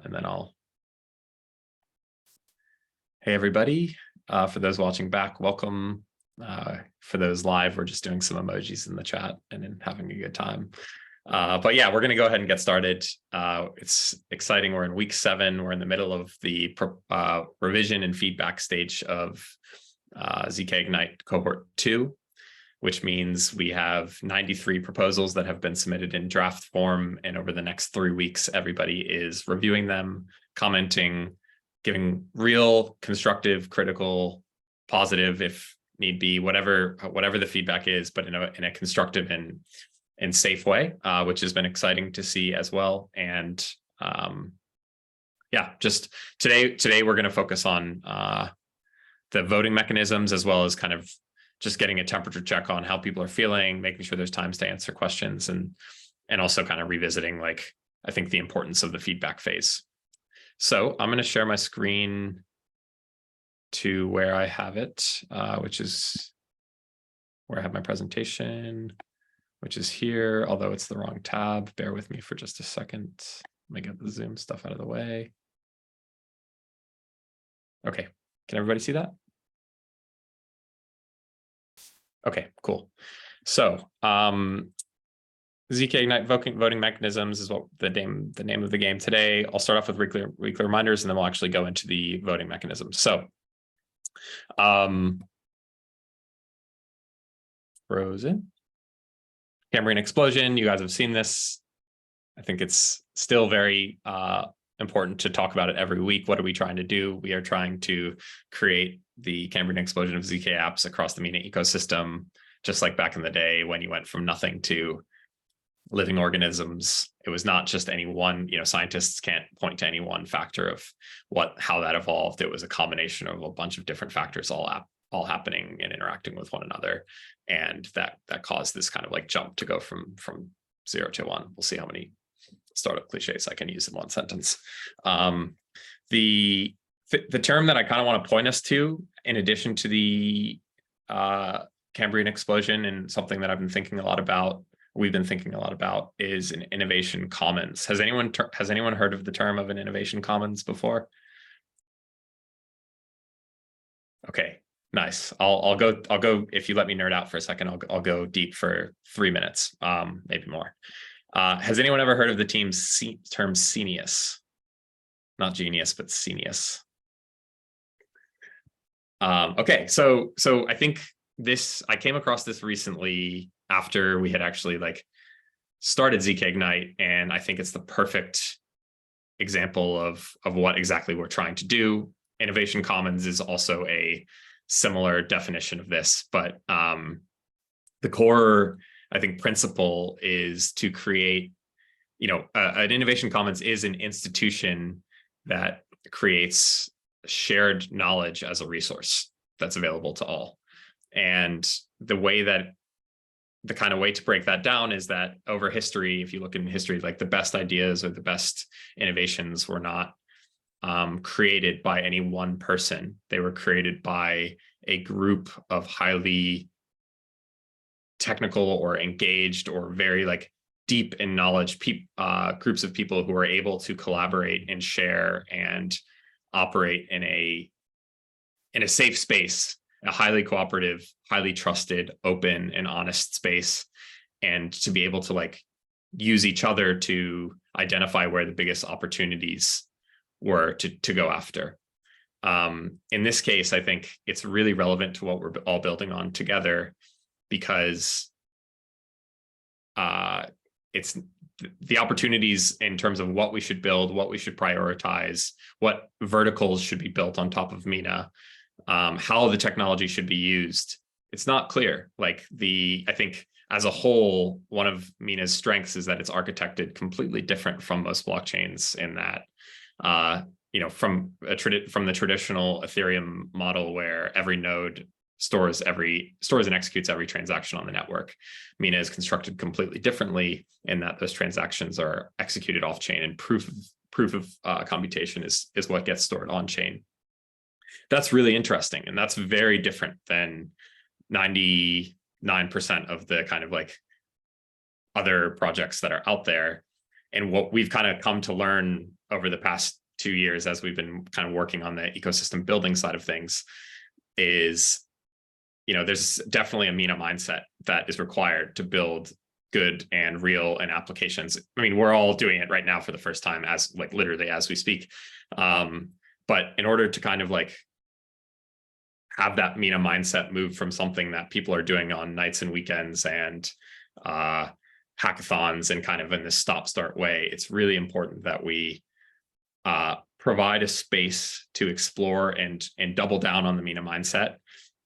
and then hey everybody, for those watching back, welcome. For those live, we're just doing some emojis in the chat and then having a good time. But yeah, we're going to go ahead and get started. It's exciting. We're in week 7. We're in the middle of the revision and feedback stage of zkIgnite Cohort 2, which means we have 93 proposals that have been submitted in draft form. And over the next 3 weeks, everybody is reviewing them, commenting, giving real, constructive, critical, positive, if need be, whatever the feedback is, but in a constructive and safe way, which has been exciting to see as well. And yeah, just today we're going to focus on the voting mechanisms, as well as kind of just getting a temperature check on how people are feeling, making sure there's times to answer questions, and also kind of revisiting, like, I think the importance of the feedback phase. So I'm going to share my screen to where I have it, which is where I have my presentation, which is here, although it's the wrong tab. Bear with me for just a second. Let me get the Zoom stuff out of the way. Okay, can everybody see that? Okay, cool. So zkIgnite voting mechanisms is what the name of the game today. I'll start off with weekly reminders, and then we'll actually go into the voting mechanisms. So frozen. Cambrian explosion, you guys have seen this. I think it's still very important to talk about it every week. What are we trying to do? We are trying to create the Cambrian explosion of ZK apps across the Mina ecosystem, just like back in the day when you went from nothing to living organisms. It was not just any one, scientists can't point to any one factor of how that evolved. It was a combination of a bunch of different factors all happening and interacting with one another. And that caused this kind of like jump to go from 0 to 1. We'll see how many startup cliches I can use in one sentence. The term that I kind of want to point us to, in addition to the Cambrian explosion, and something that we've been thinking a lot about, is an innovation commons. Has anyone heard of the term of an innovation commons before? Okay, nice. I'll go, if you let me nerd out for a second, I'll go deep for 3 minutes, maybe more. Has anyone ever heard of the term Scenius? Not genius, but Scenius. Okay, so I think I came across this recently after we had actually started zkIgnite, and I think it's the perfect example of what exactly we're trying to do. Innovation Commons is also a similar definition of this, but the core, I think, principle is to create, an innovation commons is an institution that creates shared knowledge as a resource that's available to all. And the kind of way to break that down is that over history, if you look in history, like the best ideas or the best innovations were not created by any one person. They were created by a group of highly technical or engaged or very deep in knowledge groups of people who are able to collaborate and share and operate in a safe space, a highly cooperative, highly trusted, open and honest space, and to be able to use each other to identify where the biggest opportunities were to go after. In this case, I think it's really relevant to what we're all building on together, because it's the opportunities in terms of what we should build, what we should prioritize, what verticals should be built on top of Mina, how the technology should be used. It's not clear. I think as a whole, one of Mina's strengths is that it's architected completely different from most blockchains, in that from the traditional Ethereum model, where every node stores and executes every transaction on the network. Mina is constructed completely differently, in that those transactions are executed off chain, and proof of computation is what gets stored on chain. That's really interesting, and that's very different than 99% of the kind of other projects that are out there. And what we've kind of come to learn over the past 2 years, as we've been kind of working on the ecosystem building side of things, is, there's definitely a Mina mindset that is required to build good and real and applications. I mean, we're all doing it right now for the first time, as like literally as we speak. But in order to kind of like have that Mina mindset move from something that people are doing on nights and weekends and hackathons and kind of in this stop-start way, it's really important that we provide a space to explore and double down on the Mina mindset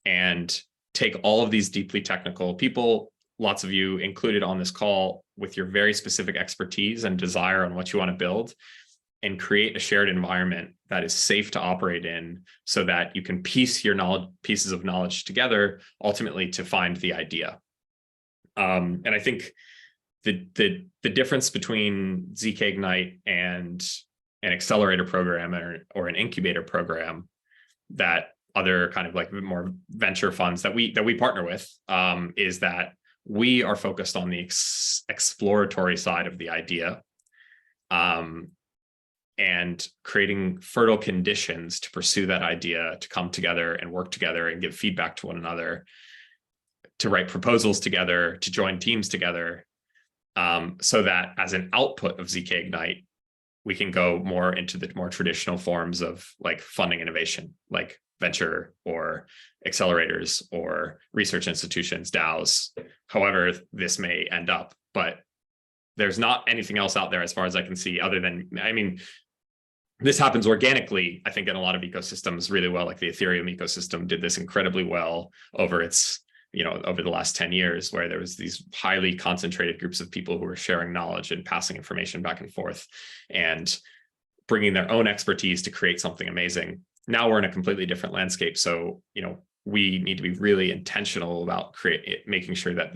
and take all of these deeply technical people, lots of you included on this call, with your very specific expertise and desire on what you want to build, and create a shared environment that is safe to operate in, so that you can piece your pieces of knowledge together, ultimately to find the idea. And I think the difference between zkIgnite and an accelerator program or an incubator program that other kind of like more venture funds that we partner with is that we are focused on the exploratory side of the idea, and creating fertile conditions to pursue that idea, to come together and work together and give feedback to one another, to write proposals together, to join teams together, so that as an output of zkIgnite, we can go more into the more traditional forms of like funding innovation, like venture or accelerators or research institutions, DAOs, however this may end up. But there's not anything else out there as far as I can see, other than, I mean, this happens organically, I think, in a lot of ecosystems really well. Like the Ethereum ecosystem did this incredibly well over its, over the last 10 years, where there was these highly concentrated groups of people who were sharing knowledge and passing information back and forth and bringing their own expertise to create something amazing. Now we're in a completely different landscape. So, we need to be really intentional about making sure that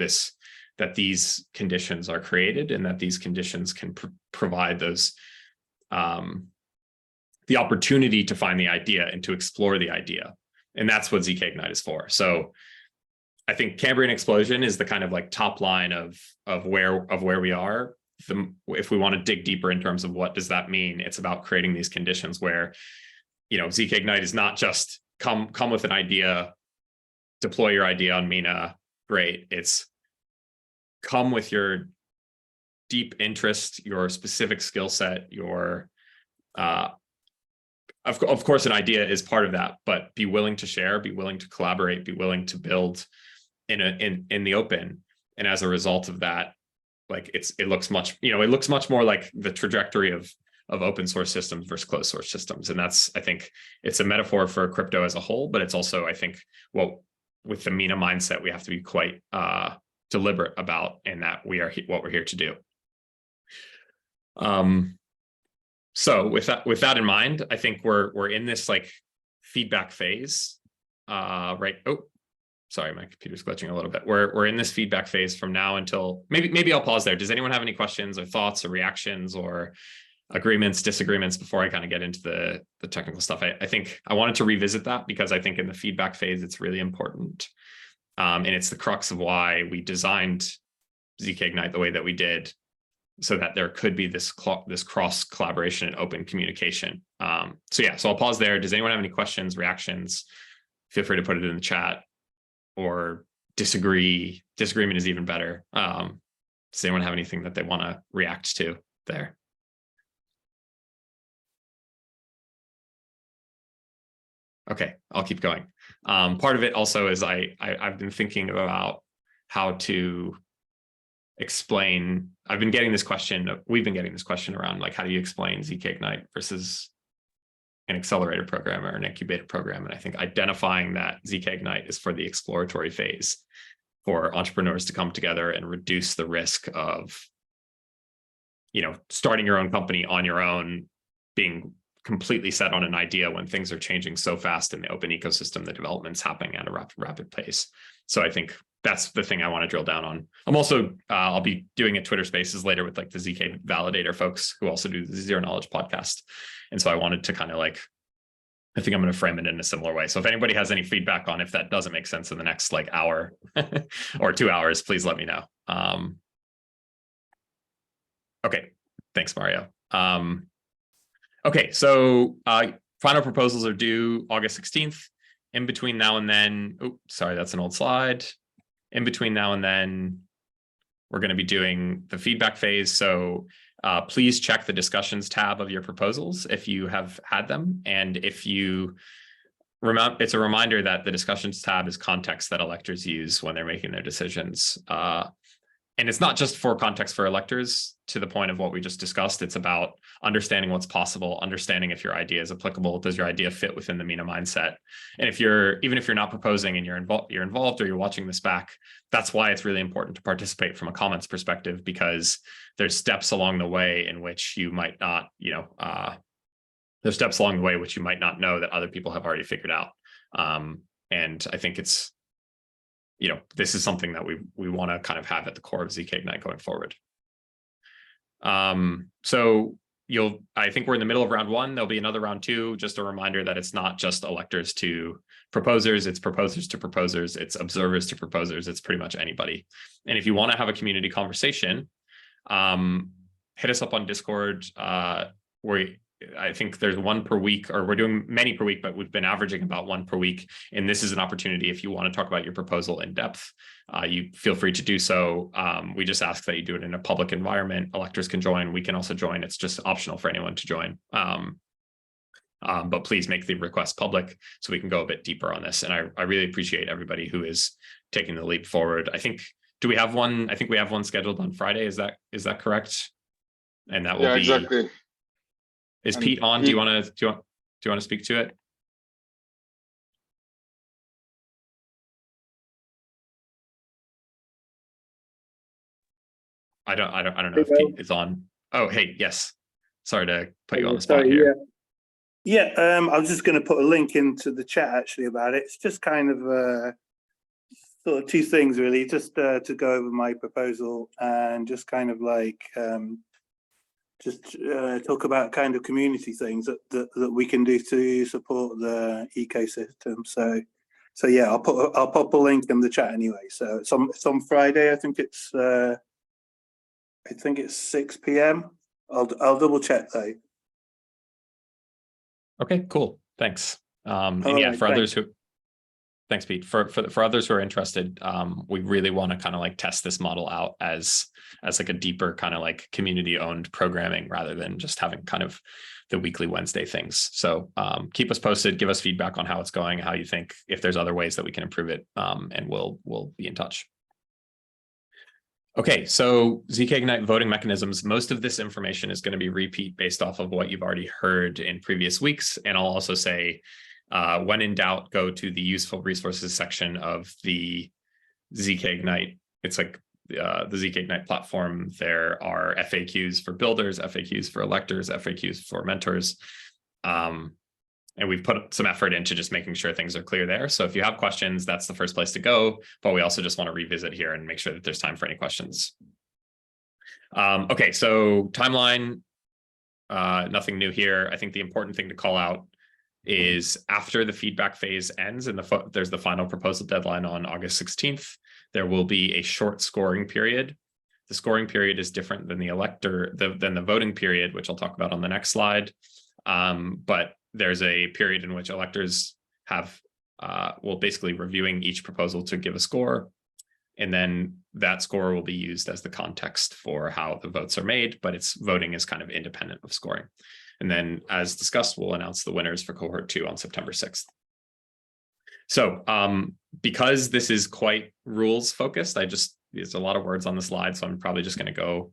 these conditions are created, and that these conditions can provide those, the opportunity to find the idea and to explore the idea. And that's what zkIgnite is for. So I think Cambrian Explosion is the kind of like top line of where we are. If we want to dig deeper in terms of what does that mean, it's about creating these conditions where, zkIgnite is not just come with an idea, deploy your idea on Mina, great. It's come with your deep interest, your specific skill set, your of course an idea is part of that, but be willing to share, be willing to collaborate, be willing to build in the open. And as a result of that, like it looks much more like the trajectory of open source systems versus closed source systems. And that's, I think it's a metaphor for crypto as a whole, but it's also, I think, with the Mina mindset, we have to be quite deliberate about, and that what we're here to do. So with that in mind, I think we're in this like feedback phase, right? Oh, sorry, my computer's glitching a little bit. We're in this feedback phase from now until maybe I'll pause there. Does anyone have any questions or thoughts or reactions or agreements, disagreements before I kind of get into the technical stuff? I think I wanted to revisit that because I think in the feedback phase, it's really important. And it's the crux of why we designed zkIgnite the way that we did, so that there could be this cross collaboration and open communication. So I'll pause there. Does anyone have any questions, reactions? Feel free to put it in the chat, or disagree. Disagreement is even better. Does anyone have anything that they want to react to there? Okay, I'll keep going. Part of it also is I've been thinking about how to explain. We've been getting this question around, like, how do you explain zkIgnite versus an accelerator program or an incubator program? And I think identifying that zkIgnite is for the exploratory phase, for entrepreneurs to come together and reduce the risk of, starting your own company on your own, being completely set on an idea when things are changing so fast in the open ecosystem. The development's happening at a rapid pace. So I think that's the thing I want to drill down on. I'm also, I'll be doing a Twitter Spaces later with like the ZK Validator folks who also do the Zero Knowledge podcast. And so I wanted to kind of like, I think I'm going to frame it in a similar way. So if anybody has any feedback on if that doesn't make sense in the next like hour or 2 hours, please let me know. Okay, thanks, Mario. Okay, so final proposals are due August 16th. In between now and then, oh, sorry, that's an old slide. In between now and then, we're going to be doing the feedback phase. So please check the discussions tab of your proposals if you have had them. And if you remember, it's a reminder that the discussions tab is context that electors use when they're making their decisions. And it's not just for context for electors, to the point of what we just discussed. It's about understanding what's possible, understanding if your idea is applicable. Does your idea fit within the Mina mindset? And even if you're not proposing and you're involved or you're watching this back, that's why it's really important to participate from a comments perspective, because there's steps along the way in which you might not, there's steps along the way which you might not know that other people have already figured out. And I think it's, this is something that we want to kind of have at the core of zkIgnite going forward. So I think we're in the middle of round one. There'll be another round two. Just a reminder that it's not just electors to proposers, it's proposers to proposers, it's observers to proposers, it's pretty much anybody. And if you want to have a community conversation, hit us up on Discord. I think there's one per week, or we're doing many per week, but we've been averaging about one per week. And this is an opportunity, if you want to talk about your proposal in depth, you feel free to do so. We just ask that you do it in a public environment. Electors can join. We can also join. It's just optional for anyone to join. But please make the request public so we can go a bit deeper on this. And I really appreciate everybody who is taking the leap forward. I think, do we have one? I think we have one scheduled on Friday. Is that correct? And that will be exactly. Is Pete on? Do you want to speak to it? I don't know if Pete is on. Oh, hey, yes. Sorry to put you on the spot here. Yeah, I was just going to put a link into the chat actually about it. It's just kind of sort of two things really, just to go over my proposal and just kind of like talk about kind of community things that we can do to support the ecosystem. So yeah, I'll pop a link in the chat anyway. So it's on Friday. I think it's 6 p.m. I'll double check though. Okay, cool. Thanks. And yeah, right, for others who, thanks, Pete. For others who are interested, we really want to kind of like test this model out as like a deeper kind of like community owned programming rather than just having kind of the weekly Wednesday things. So keep us posted, give us feedback on how it's going, how you think, if there's other ways that we can improve it, and we'll be in touch. Okay, so zkIgnite voting mechanisms. Most of this information is going to be repeat based off of what you've already heard in previous weeks. And I'll also say, when in doubt, go to the useful resources section of the zkIgnite. It's like the zkIgnite platform. There are FAQs for builders, FAQs for electors, FAQs for mentors. And we've put some effort into just making sure things are clear there. So if you have questions, that's the first place to go. But we also just want to revisit here and make sure that there's time for any questions. Okay, so timeline, nothing new here. I think the important thing to call out is after the feedback phase ends and there's the final proposal deadline on August 16th, there will be a short scoring period. The scoring period is different than than the voting period, which I'll talk about on the next slide. But there's a period in which electors have, basically reviewing each proposal to give a score. And then that score will be used as the context for how the votes are made, but voting is kind of independent of scoring. And then as discussed, we'll announce the winners for cohort 2 on September 6th. So because this is quite rules focused, there's a lot of words on the slide, so I'm probably just going to go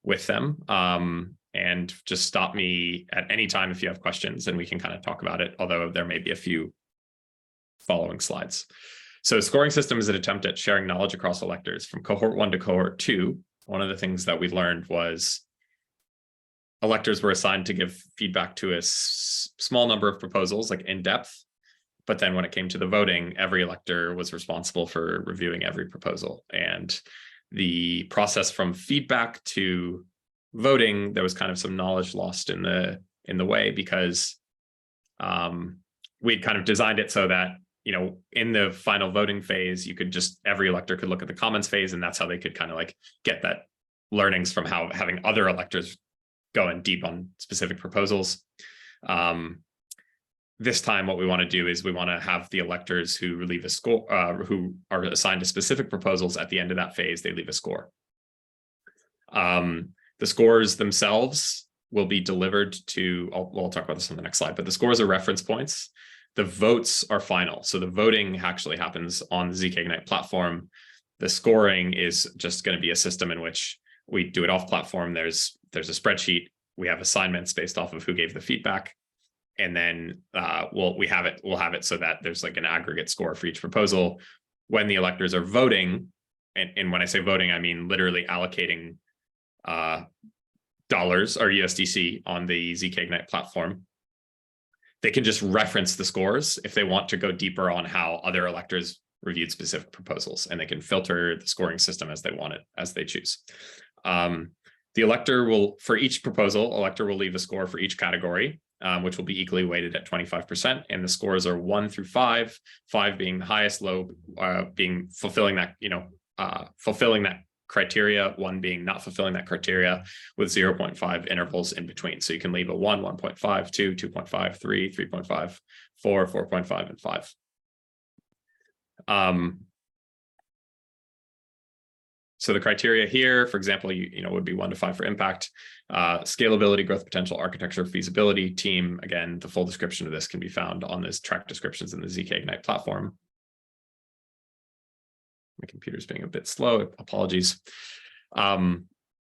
with them. And just stop me at any time if you have questions and we can kind of talk about it, although there may be a few following slides. So scoring system is an attempt at sharing knowledge across electors from cohort 1 to cohort 2. One of the things that we learned was electors were assigned to give feedback to a small number of proposals, like in depth. But then when it came to the voting, every elector was responsible for reviewing every proposal. And the process from feedback to voting, there was kind of some knowledge lost in the way, because we'd kind of designed it so that, in the final voting phase, every elector could look at the comments phase, and that's how they could kind of like get that learnings from having other electors going deep on specific proposals. This time, what we want to do is we want to have the electors who leave a score, who are assigned to specific proposals at the end of that phase, they leave a score. The scores themselves will be delivered to, I'll talk about this on the next slide, but the scores are reference points. The votes are final. So the voting actually happens on the zkIgnite platform. The scoring is just going to be a system in which we do it off platform. There's a spreadsheet. We have assignments based off of who gave the feedback. And then we'll have it so that there's like an aggregate score for each proposal. When the electors are voting, and when I say voting, I mean literally allocating dollars or USDC on the zkIgnite platform. They can just reference the scores if they want to go deeper on how other electors reviewed specific proposals, and they can filter the scoring system as they want it, as they choose. The elector will, for each proposal, elector will leave a score for each category, which will be equally weighted at 25%. And the scores are 1 through 5, 5 being the highest, low being fulfilling that, fulfilling that criteria, 1 being not fulfilling that criteria, with 0.5 intervals in between. So you can leave a 1, 1.5, 2, 2.5, 3, 3.5, 4, 4.5, and 5. So the criteria here, for example, would be 1 to 5 for impact, scalability, growth potential, architecture, feasibility, team. Again, the full description of this can be found on this track descriptions in the zkIgnite platform. My computer's being a bit slow, apologies.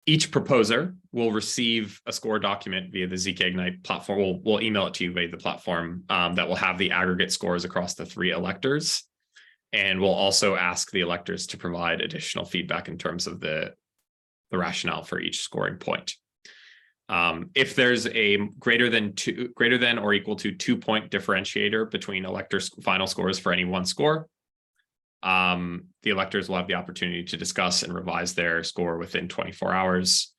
Each proposer will receive a score document via the zkIgnite platform. We'll email it to you via the platform that will have the aggregate scores across the 3 electors. And we'll also ask the electors to provide additional feedback in terms of the rationale for each scoring point. If there's a greater than or equal to 2-point differentiator between electors' final scores for any one score, the electors will have the opportunity to discuss and revise their score within 24 hours.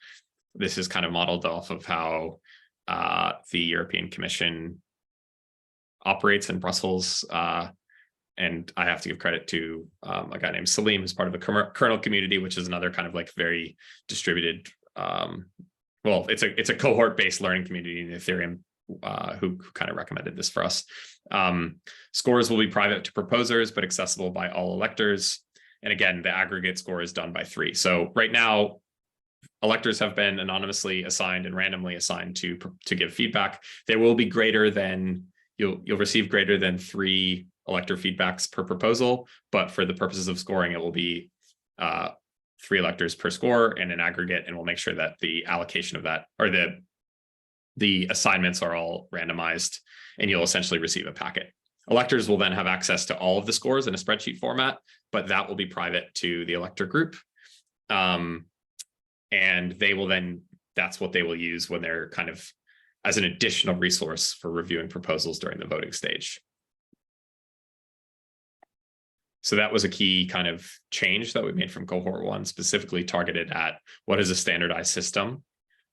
This is kind of modeled off of how the European Commission operates in Brussels. And I have to give credit to a guy named Salim, who's part of the kernel community, which is another kind of like very distributed, well, it's a cohort-based learning community in Ethereum who kind of recommended this for us. Scores will be private to proposers, but accessible by all electors. And again, the aggregate score is done by 3. So right now, electors have been anonymously assigned and randomly assigned to give feedback. They will be greater than, you'll receive greater than 3 elector feedbacks per proposal, but for the purposes of scoring, it will be 3 electors per score and an aggregate, and we'll make sure that the allocation of that, or the assignments are all randomized, and you'll essentially receive a packet. Electors will then have access to all of the scores in a spreadsheet format, but that will be private to the elector group. And they will then, that's what they will use when they're kind of as an additional resource for reviewing proposals during the voting stage. So that was a key kind of change that we made from cohort 1, specifically targeted at what is a standardized system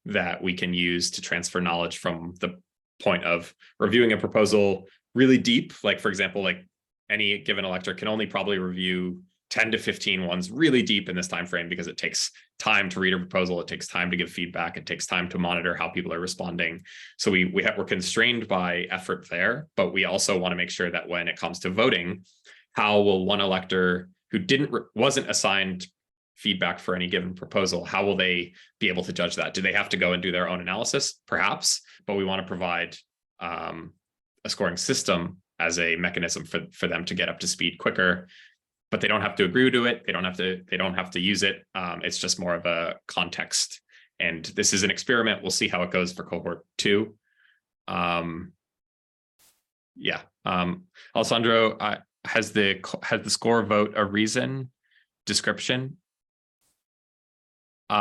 that we can use to transfer knowledge from the point of reviewing a proposal really deep. Like, for example, like any given elector can only probably review 10 to 15 ones really deep in this time frame, because it takes time to read a proposal, it takes time to give feedback, it takes time to monitor how people are responding. So we're constrained by effort there, but we also want to make sure that when it comes to voting, how will one elector who wasn't assigned feedback for any given proposal, how will they be able to judge that? Do they have to go and do their own analysis? Perhaps, but we want to provide a scoring system as a mechanism for them to get up to speed quicker. But they don't have to agree to it. They don't have to use it. It's just more of a context. And this is an experiment. We'll see how it goes for cohort 2. Yeah. Alessandro, has the score vote a reason description? Do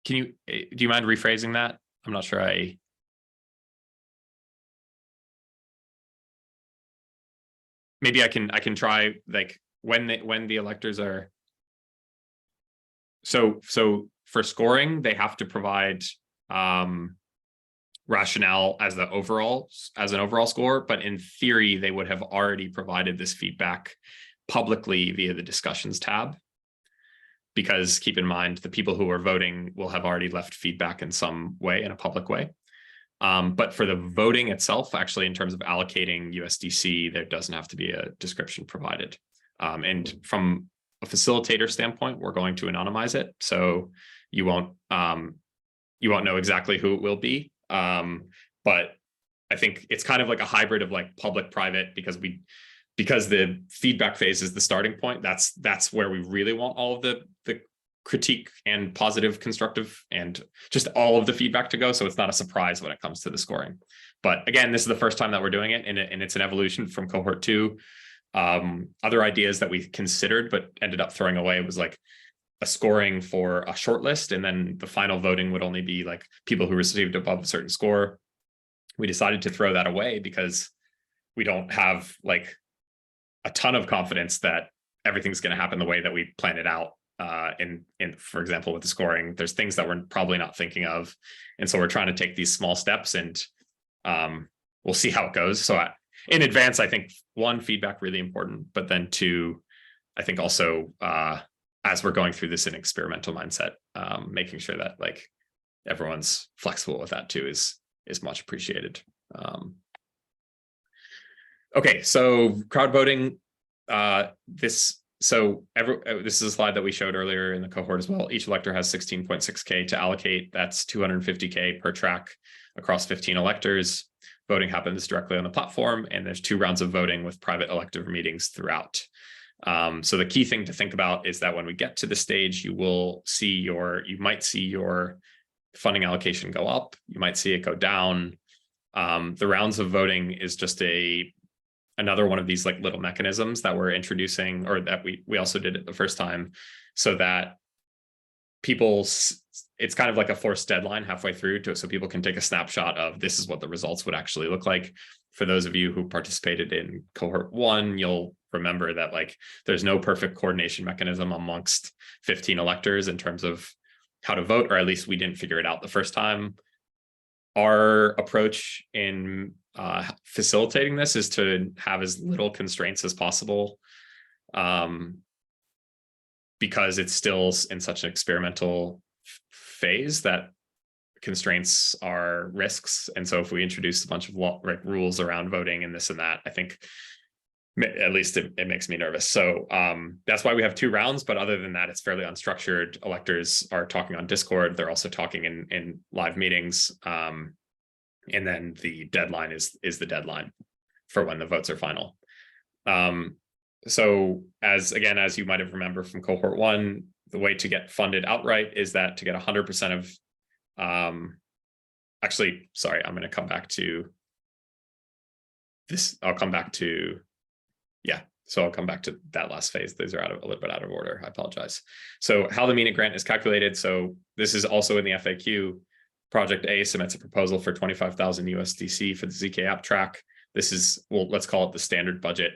you mind rephrasing that? I'm not sure maybe I can try, like, when the electors are, so for scoring, they have to provide rationale as an overall score, but in theory, they would have already provided this feedback publicly via the discussions tab. because keep in mind, the people who are voting will have already left feedback in some way, in a public way. But for the voting itself, actually, in terms of allocating USDC, there doesn't have to be a description provided. And from a facilitator standpoint, we're going to anonymize it, so you won't know exactly who it will be. But I think it's kind of like a hybrid of like public-private, because the feedback phase is the starting point. That's where we really want all of the critique and positive, constructive, and just all of the feedback to go. So it's not a surprise when it comes to the scoring. But again, this is the first time that we're doing it, and it's an evolution from cohort 2. Other ideas that we considered but ended up throwing away was like a scoring for a short list, and then the final voting would only be like people who received above a certain score. We decided to throw that away because we don't have like a ton of confidence that everything's going to happen the way that we planned it out. For example, with the scoring, there's things that we're probably not thinking of, and so we're trying to take these small steps, and we'll see how it goes. So in advance, I think 1, feedback really important, but then 2, I think also as we're going through this in experimental mindset, making sure that like everyone's flexible with that too is much appreciated. Okay, so crowd voting. This is a slide that we showed earlier in the cohort as well. Each elector has 16.6K to allocate. That's 250K per track across 15 electors. Voting happens directly on the platform, and there's 2 rounds of voting with private elective meetings throughout. So the key thing to think about is that when we get to the stage, you might see your funding allocation go up. You might see it go down. The rounds of voting is just another one of these like little mechanisms that we're introducing, or that we also did it the first time, so that it's kind of like a forced deadline halfway through so people can take a snapshot of this is what the results would actually look like. For those of you who participated in cohort 1, you'll remember that like there's no perfect coordination mechanism amongst 15 electors in terms of how to vote, or at least we didn't figure it out the first time. Our approach in facilitating this is to have as little constraints as possible, because it's still in such an experimental phase that constraints are risks. And so if we introduce a bunch of rules around voting and this and that, I think at least it makes me nervous. So that's why we have 2 rounds. But other than that, it's fairly unstructured. Electors are talking on Discord. They're also talking in live meetings. And then the deadline is the deadline for when the votes are final. So as you might have remembered from cohort 1, the way to get funded outright is that to get 100% of, actually, sorry, I'm going to come back to this. I'll come back to that last phase. These are a little bit out of order. I apologize. So how the Mina grant is calculated. So this is also in the FAQ. Project A submits a proposal for 25,000 USDC for the ZK app track. This is, let's call it the standard budget.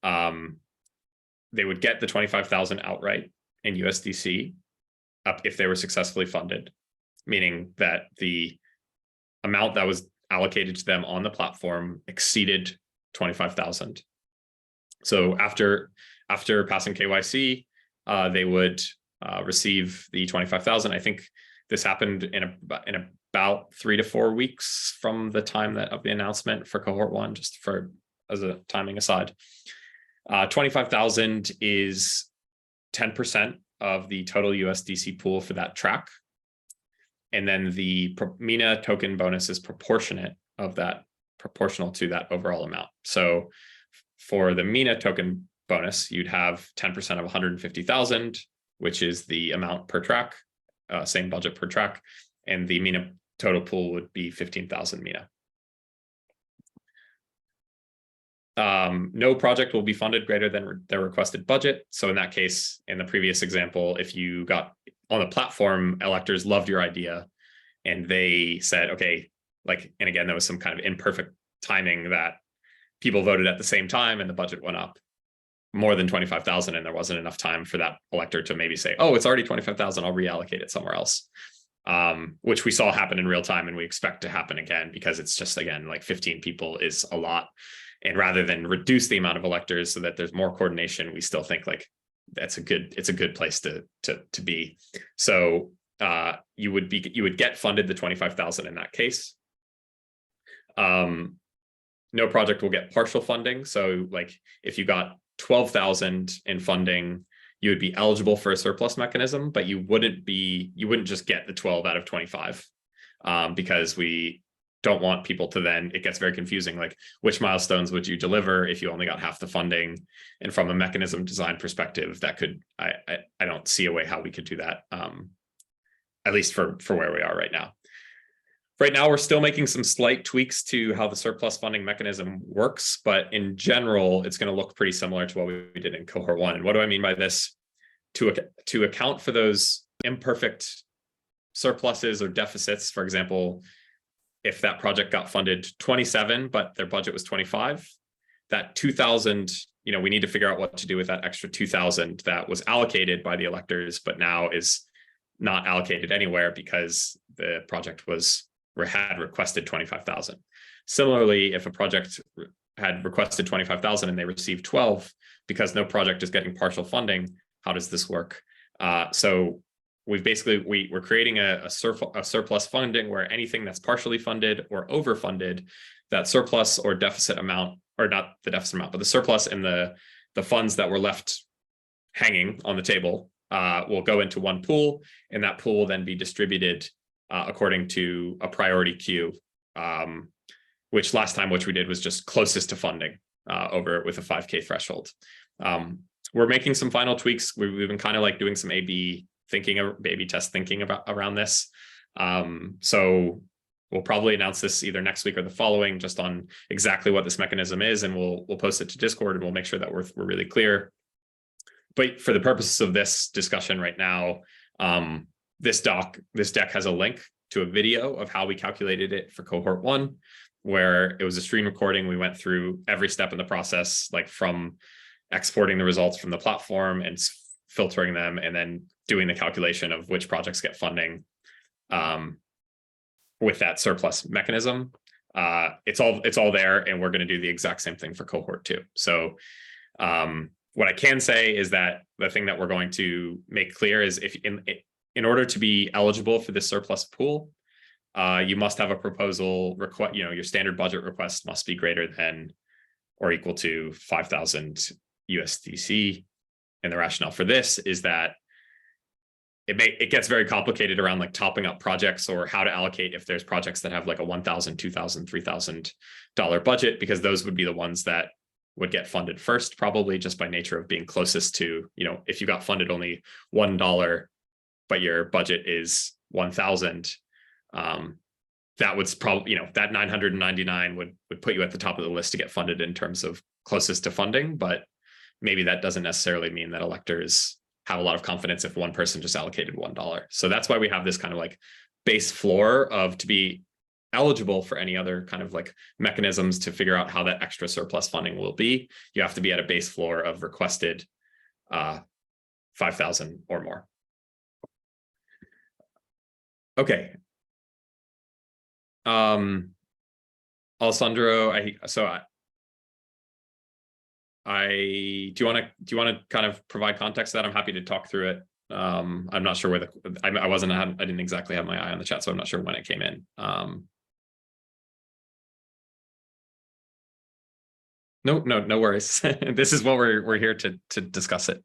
They would get the 25,000 outright in USDC up if they were successfully funded, meaning that the amount that was allocated to them on the platform exceeded 25,000. So after passing KYC, they would receive the 25,000. I think this happened in about 3 to 4 weeks from the time of the announcement for cohort 1, just as a timing aside. 25,000 is 10% of the total USDC pool for that track. And then the Mina token bonus is proportional to that overall amount. So for the Mina token bonus, you'd have 10% of 150,000, which is the amount per track, same budget per track. And the Mina total pool would be 15,000 Mina. No project will be funded greater than their requested budget. So in that case, in the previous example, if you got on the platform, electors loved your idea and they said, okay, and again, there was some kind of imperfect timing that people voted at the same time and the budget went up more than 25,000 and there wasn't enough time for that elector to maybe say, oh, it's already 25,000, I'll reallocate it somewhere else. Which we saw happen in real time and we expect to happen again, because it's just, again, 15 people is a lot. And rather than reduce the amount of electors so that there's more coordination, we still think it's a good place to be. So you would get funded the 25,000 in that case. No project will get partial funding. So like if you got 12,000 in funding, you would be eligible for a surplus mechanism, but you wouldn't just get the 12 out of 25, because we don't want people to then, it gets very confusing, like which milestones would you deliver if you only got half the funding? And from a mechanism design perspective, that could, I don't see a way how we could do that, at least for where we are right now. Right now, we're still making some slight tweaks to how the surplus funding mechanism works, but in general, it's going to look pretty similar to what we did in cohort 1. And what do I mean by this? To account for those imperfect surpluses or deficits, for example, if that project got funded 27, but their budget was 25, that 2,000, we need to figure out what to do with that extra 2,000 that was allocated by the electors, but now is not allocated anywhere because the project had requested 25,000. Similarly, if a project had requested 25,000 and they received 12, because no project is getting partial funding, how does this work? So we're creating a surplus funding where anything that's partially funded or overfunded, that surplus or deficit amount, or not the deficit amount, but the surplus and the funds that were left hanging on the table will go into one pool, and that pool will then be distributed according to a priority queue, which we did was just closest to funding over with a 5K threshold. We're making some final tweaks. We've been kind of like doing some A/B test thinking around this. So we'll probably announce this either next week or the following, just on exactly what this mechanism is, and we'll post it to Discord, and we'll make sure that we're really clear. But for the purposes of this discussion right now, this deck has a link to a video of how we calculated it for cohort 1, where it was a screen recording. We went through every step in the process, like from exporting the results from the platform and filtering them, and then doing the calculation of which projects get funding with that surplus mechanism. It's all there, and we're going to do the exact same thing for cohort 2. So what I can say is that the thing that we're going to make clear is if in order to be eligible for this surplus pool, you must have a proposal request. Your standard budget request must be greater than or equal to 5,000 USDC. And the rationale for this is that it gets very complicated around like topping up projects or how to allocate if there's projects that have like a $1,000, $2,000, $3,000 budget, because those would be the ones that would get funded first, probably just by nature of being closest to, if you got funded only $1, but your budget is 1,000, that would probably, that 999 would put you at the top of the list to get funded in terms of closest to funding. But maybe that doesn't necessarily mean that electors have a lot of confidence if one person just allocated $1. So that's why we have this kind of like base floor of, to be eligible for any other kind of like mechanisms to figure out how that extra surplus funding will be, you have to be at a base floor of requested 5,000 or more. Okay. Alessandro, do you want to kind of provide context to that? I'm happy to talk through it. I'm not sure where I didn't exactly have my eye on the chat, so I'm not sure when it came in. No worries. This is what we're here to discuss it.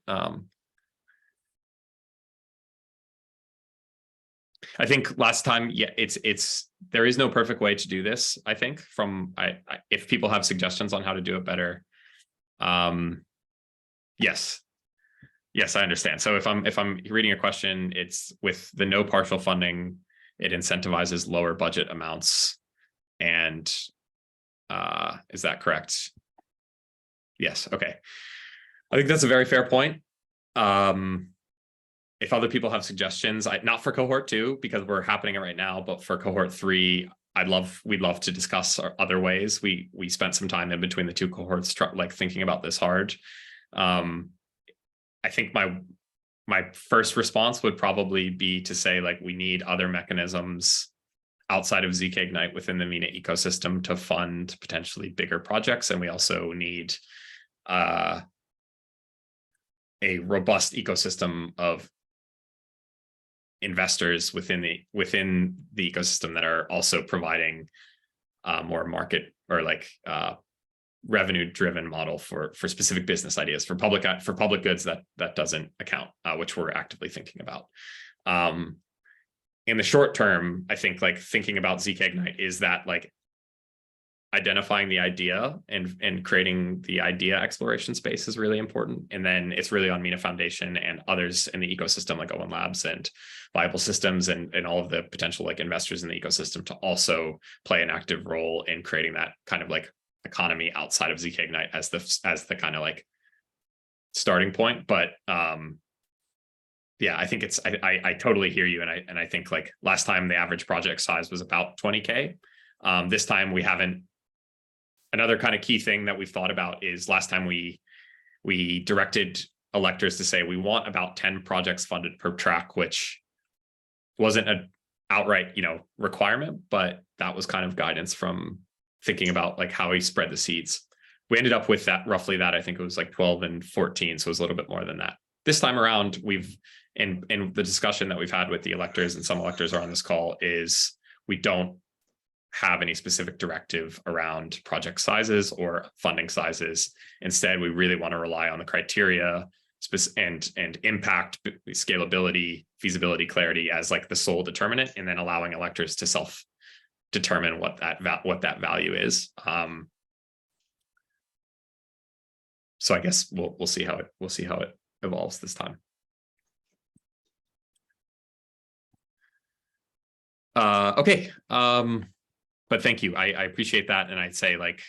I think last time, yeah, there is no perfect way to do this. I think if people have suggestions on how to do it better, yes, I understand. So if I'm reading a question, it's with the no partial funding, it incentivizes lower budget amounts, and is that correct? Yes. Okay. I think that's a very fair point. If other people have suggestions, not for cohort 2 because we're happening it right now, but for cohort 3, we'd love to discuss other ways. We spent some time in between the two cohorts, like thinking about this hard. I think my first response would probably be to say, like, we need other mechanisms outside of zkIgnite within the Mina ecosystem to fund potentially bigger projects, and we also need a robust ecosystem of investors within the ecosystem that are also providing more market or like revenue driven model for specific business ideas. For public goods, that doesn't account, which we're actively thinking about. In the short term, I think like thinking about zkIgnite is that like identifying the idea and creating the idea exploration space is really important. And then it's really on Mina Foundation and others in the ecosystem like Owen Labs and Viable Systems and all of the potential like investors in the ecosystem to also play an active role in creating that kind of like economy outside of zkIgnite as the kind of like starting point. But yeah, I think it's I totally hear you, and I think like last time the average project size was about 20K. This time we haven't. Another kind of key thing that we've thought about is last time we directed electors to say we want about 10 projects funded per track, which wasn't an outright, requirement, but that was kind of guidance from thinking about like how we spread the seeds. We ended up with that roughly that I think it was like 12 and 14, so it was a little bit more than that. This time around, we've in the discussion that we've had with the electors, and some electors are on this call, is we don't have any specific directive around project sizes or funding sizes. Instead, we really want to rely on the criteria and impact, scalability, feasibility, clarity as like the sole determinant, and then allowing electors to self-determine what that value is. So I guess we'll see how it evolves this time. Okay. But thank you. I appreciate that. And I'd say like,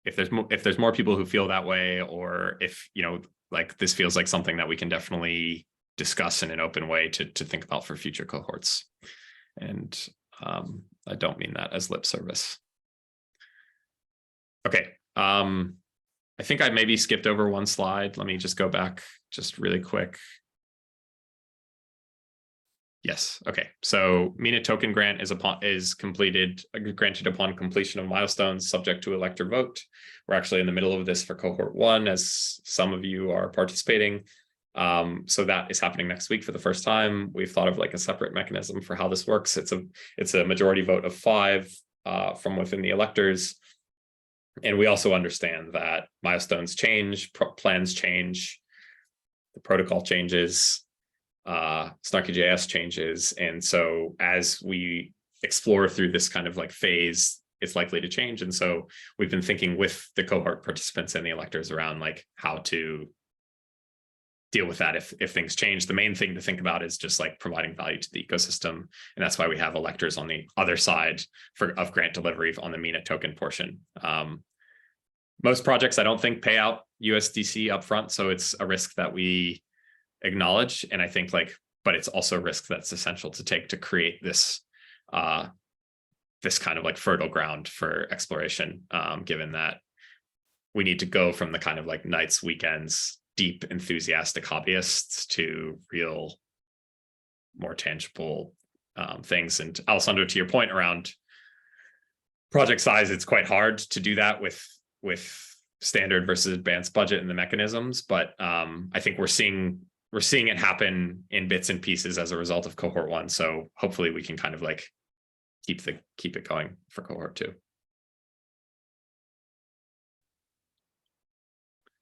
if there's more people who feel that way, or if, like this feels like something that we can definitely discuss in an open way to think about for future cohorts. And I don't mean that as lip service. Okay. I think I maybe skipped over one slide. Let me just go back just really quick. Yes. Okay. So Mina token grant is granted upon completion of milestones subject to elector vote. We're actually in the middle of this for cohort 1, as some of you are participating. So that is happening next week for the first time. We've thought of like a separate mechanism for how this works. It's a majority vote of 5 from within the electors. And we also understand that milestones change, plans change, the protocol changes, snarky.js changes. And so as we explore through this kind of like phase, it's likely to change. And so we've been thinking with the cohort participants and the electors around like how to deal with that if things change. The main thing to think about is just like providing value to the ecosystem. And that's why we have electors on the other side of grant delivery on the Mina token portion. Most projects, I don't think, pay out USDC upfront. So it's a risk that we acknowledge. And I think but it's also a risk that's essential to take to create this kind of like fertile ground for exploration, given that we need to go from the kind of like nights, weekends, deep enthusiastic hobbyists to real, more tangible things. And Alessandro, to your point around project size, it's quite hard to do that with standard versus advanced budget and the mechanisms. But I think we're seeing it happen in bits and pieces as a result of cohort 1. So hopefully we can kind of like keep it going for cohort 2.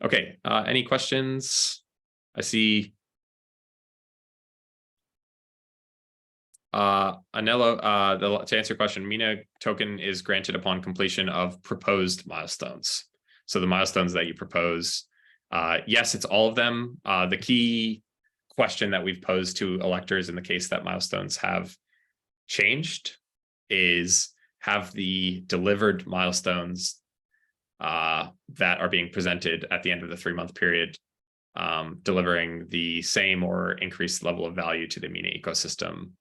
Okay, any questions? I see Anello, to answer your question, Mina token is granted upon completion of proposed milestones. So the milestones that you propose, yes, it's all of them. The key question that we've posed to electors in the case that milestones have changed is, have the delivered milestones that are being presented at the end of the 3-month period delivering the same or increased level of value to the Mina ecosystem,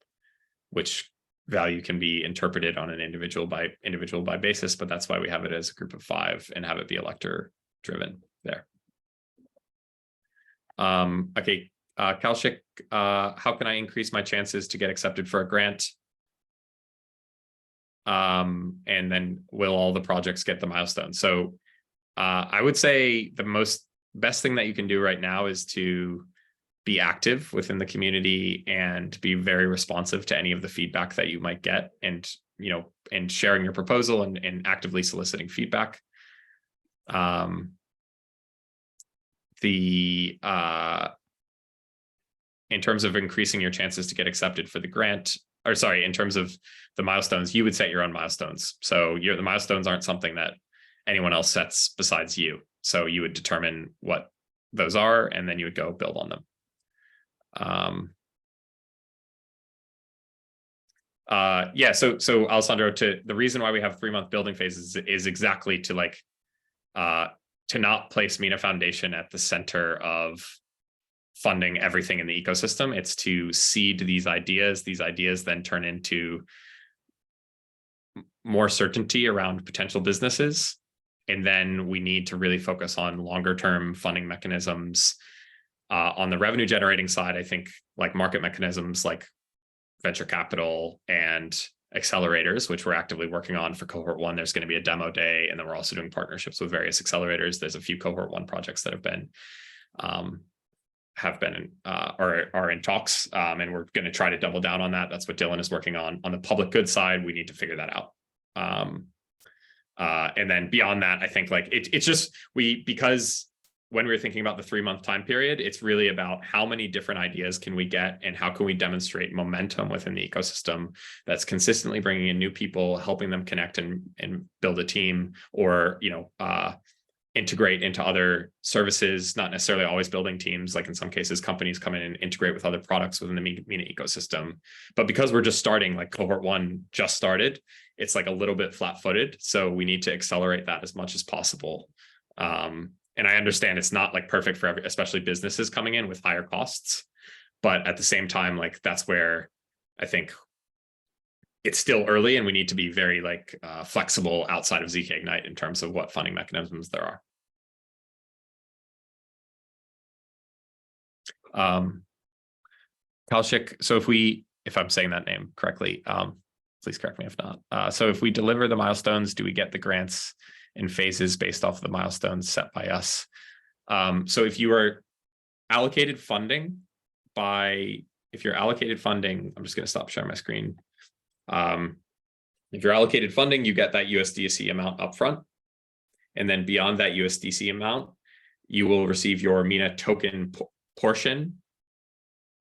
which value can be interpreted on an individual by basis, but that's why we have it as a group of 5 and have it be elector driven there. Okay, Kaushik, how can I increase my chances to get accepted for a grant? And then will all the projects get the milestone? So I would say the best thing that you can do right now is to be active within the community and be very responsive to any of the feedback that you might get, and and sharing your proposal and actively soliciting feedback. In terms of increasing your chances to get accepted for the grant, or sorry, in terms of the milestones, you would set your own milestones. So the milestones aren't something that anyone else sets besides you. So you would determine what those are, and then you would go build on them. Yeah, so Alessandro, the reason why we have 3-month building phases is exactly to to not place Mina Foundation at the center of funding everything in the ecosystem. It's to seed these ideas. These ideas then turn into more certainty around potential businesses. And then we need to really focus on longer term funding mechanisms. On the revenue generating side, I think like market mechanisms like venture capital and accelerators, which we're actively working on for Cohort 1. There's going to be a demo day, and then we're also doing partnerships with various accelerators. There's a few Cohort 1 projects that are in talks, and we're going to try to double down on that. That's what Dylan is working on. On the public good side, we need to figure that out. And then beyond that, I think it's just because when we were thinking about the 3-month time period, it's really about how many different ideas can we get and how can we demonstrate momentum within the ecosystem that's consistently bringing in new people, helping them connect and build a team, or integrate into other services, not necessarily always building teams. Like in some cases, companies come in and integrate with other products within the Mina ecosystem. But because we're just starting, like Cohort 1 just started, it's like a little bit flat-footed. So we need to accelerate that as much as possible. And I understand it's not like perfect for especially businesses coming in with higher costs. But at the same time, like that's where I think it's still early, and we need to be very flexible outside of zkIgnite in terms of what funding mechanisms there are. Kalshik, so if I'm saying that name correctly, please correct me if not. So if we deliver the milestones, do we get the grants in phases based off of the milestones set by us? So if you are allocated funding I'm just going to stop sharing my screen. If you're allocated funding, you get that USDC amount upfront. And then beyond that USDC amount, you will receive your Mina token portion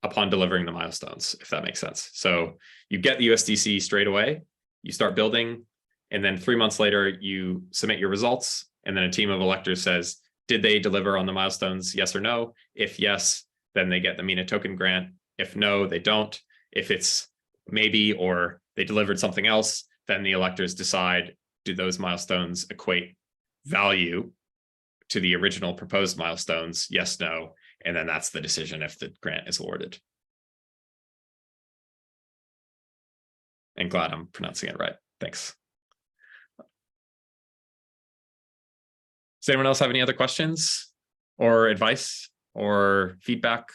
upon delivering the milestones, if that makes sense. So you get the USDC straight away, you start building, and then 3 months later, you submit your results. And then a team of electors says, did they deliver on the milestones? Yes or no? If yes, then they get the Mina token grant. If no, they don't. If it's maybe, or they delivered something else, then the electors decide, do those milestones equate value to the original proposed milestones? Yes, no. And then that's the decision if the grant is awarded. And glad I'm pronouncing it right. Thanks. Does anyone else have any other questions or advice or feedback?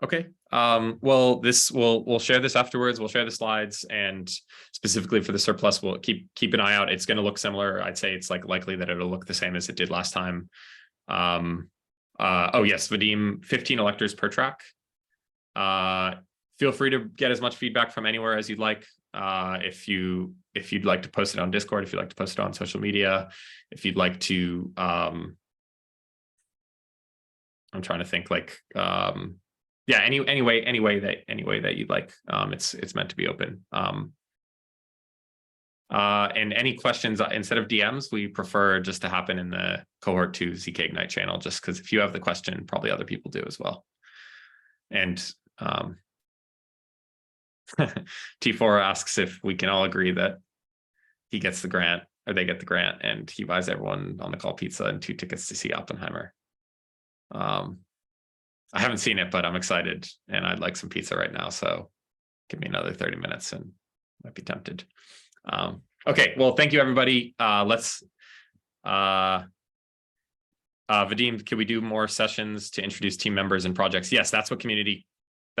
Okay. Well, we'll share this afterwards. We'll share the slides, and specifically for the surplus, we'll keep an eye out. It's going to look similar. I'd say it's likely that it'll look the same as it did last time. Oh yes, Vadim, 15 electors per track. Feel free to get as much feedback from anywhere as you'd like. If you'd like to post it on Discord, if you'd like to post it on social media, if you'd like to, I'm trying to think yeah, any way that you'd like. It's meant to be open. And any questions, instead of DMs, we prefer just to happen in the Cohort 2 zkIgnite channel, just because if you have the question, probably other people do as well. And T4 asks if we can all agree that he gets the grant, or they get the grant, and he buys everyone on the call pizza and 2 tickets to see Oppenheimer. I haven't seen it, but I'm excited, and I'd like some pizza right now. So give me another 30 minutes and might be tempted. Okay, well, thank you, everybody. Let's, Vadim, can we do more sessions to introduce team members and projects? Yes, that's what community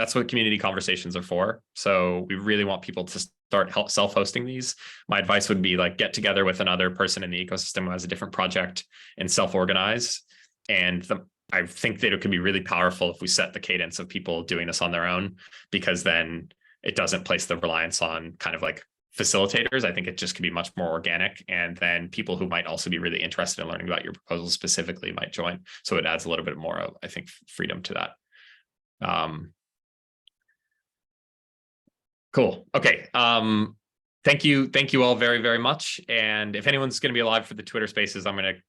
that's what community conversations are for. So we really want people to start self-hosting these. My advice would be like get together with another person in the ecosystem who has a different project and self-organize. And I think that it could be really powerful if we set the cadence of people doing this on their own, because then it doesn't place the reliance on kind of like facilitators. I think it just can be much more organic. And then people who might also be really interested in learning about your proposal specifically might join. So it adds a little bit more, I think, freedom to that. Cool. Okay. Thank you all very, very much. And if anyone's going to be alive for the Twitter Spaces, I'm going to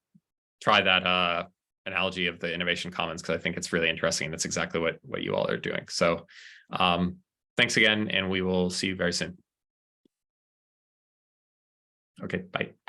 try that analogy of the Innovation Commons, because I think it's really interesting. That's exactly what you all are doing. So thanks again, and we will see you very soon. Okay, bye.